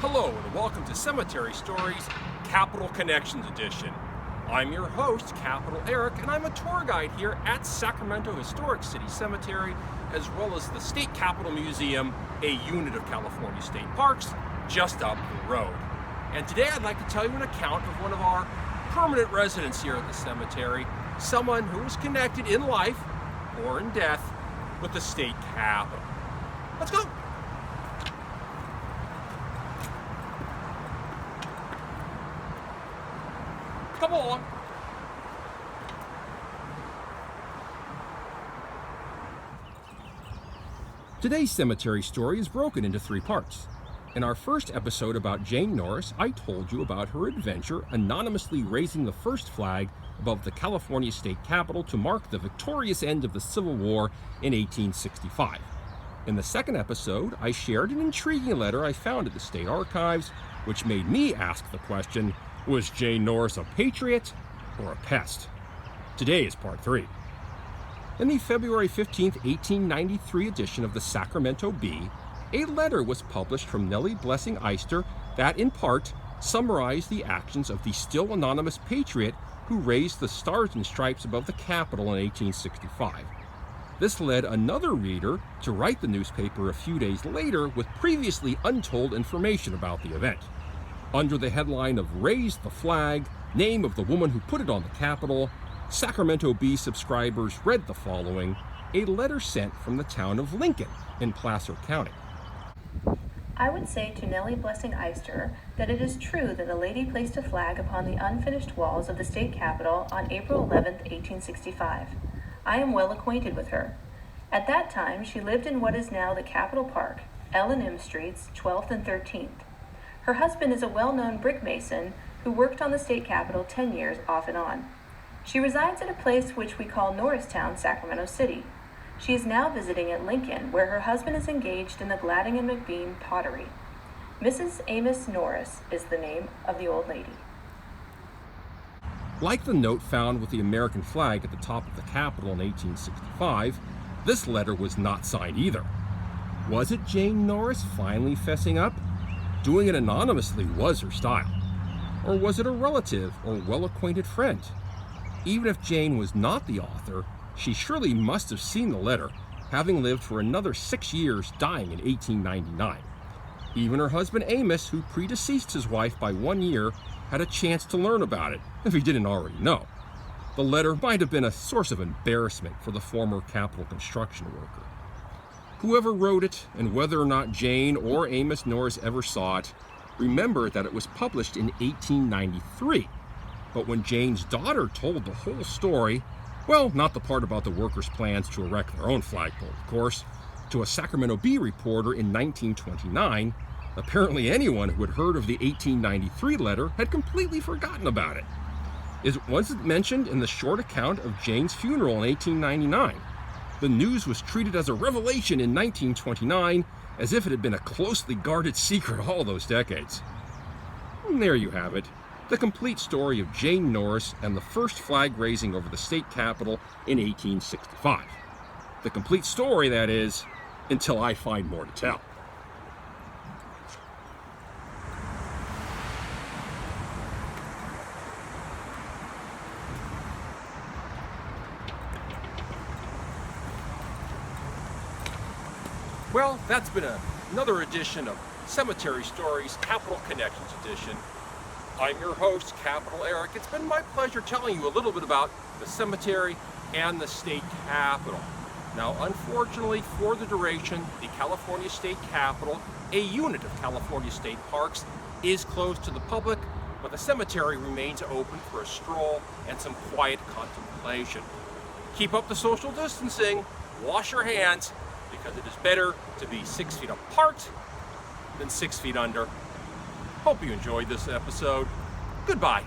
Hello and welcome to Cemetery Stories, Capital Connections Edition. I'm your host, Capital Eric, and I'm a tour guide here at Sacramento Historic City Cemetery, as well as the State Capitol Museum, a unit of California State Parks, just up the road. And today I'd like to tell you an account of one of our permanent residents here at the cemetery, someone who is connected in life or in death with the State Capitol. Let's go! Come on. Today's cemetery story is broken into three parts. In our first episode about Jane Norris, I told you about her adventure anonymously raising the first flag above the California State Capitol to mark the victorious end of the Civil War in 1865. In the second episode, I shared an intriguing letter I found at the State Archives, which made me ask the question, was Jane Norris a patriot or a pest? Today is part 3. In the February 15, 1893 edition of the Sacramento Bee, a letter was published from Nellie Blessing Eister that, in part, summarized the actions of the still anonymous patriot who raised the Stars and Stripes above the Capitol in 1865. This led another reader to write the newspaper a few days later with previously untold information about the event. Under the headline of Raise the Flag, name of the woman who put it on the Capitol, Sacramento Bee subscribers read the following, a letter sent from the town of Lincoln in Placer County. I would say to Nellie Blessing Eister that it is true that a lady placed a flag upon the unfinished walls of the State Capitol on April 11, 1865. I am well acquainted with her. At that time, she lived in what is now the Capitol Park, L&M Streets, 12th and 13th. Her husband is a well-known brick mason who worked on the State Capitol 10 years off and on. She resides at a place which we call Norristown, Sacramento City. She is now visiting at Lincoln, where her husband is engaged in the Gladding and McBean pottery. Mrs. Amos Norris is the name of the old lady. Like the note found with the American flag at the top of the Capitol in 1865, this letter was not signed either. Was it Jane Norris finally fessing up? Doing it anonymously was her style. Or was it a relative or well-acquainted friend? Even if Jane was not the author, she surely must have seen the letter, having lived for another 6 years, dying in 1899. Even her husband Amos, who predeceased his wife by 1 year, had a chance to learn about it, if he didn't already know. The letter might have been a source of embarrassment for the former Capitol construction worker. Whoever wrote it, and whether or not Jane or Amos Norris ever saw it, remember that it was published in 1893. But when Jane's daughter told the whole story, well, not the part about the workers' plans to erect their own flagpole, of course, to a Sacramento Bee reporter in 1929, apparently anyone who had heard of the 1893 letter had completely forgotten about it. Was it mentioned in the short account of Jane's funeral in 1899? The news was treated as a revelation in 1929, as if it had been a closely guarded secret all those decades. And there you have it, the complete story of Jane Norris and the first flag raising over the State Capitol in 1865. The complete story, that is, until I find more to tell. Well, that's been another edition of Cemetery Stories, Capital Connections Edition. I'm your host, Capital Eric. It's been my pleasure telling you a little bit about the cemetery and the State Capitol. Now, unfortunately, for the duration, the California State Capitol, a unit of California State Parks, is closed to the public, but the cemetery remains open for a stroll and some quiet contemplation. Keep up the social distancing, wash your hands, because it is better to be 6 feet apart than 6 feet under. Hope you enjoyed this episode. Goodbye.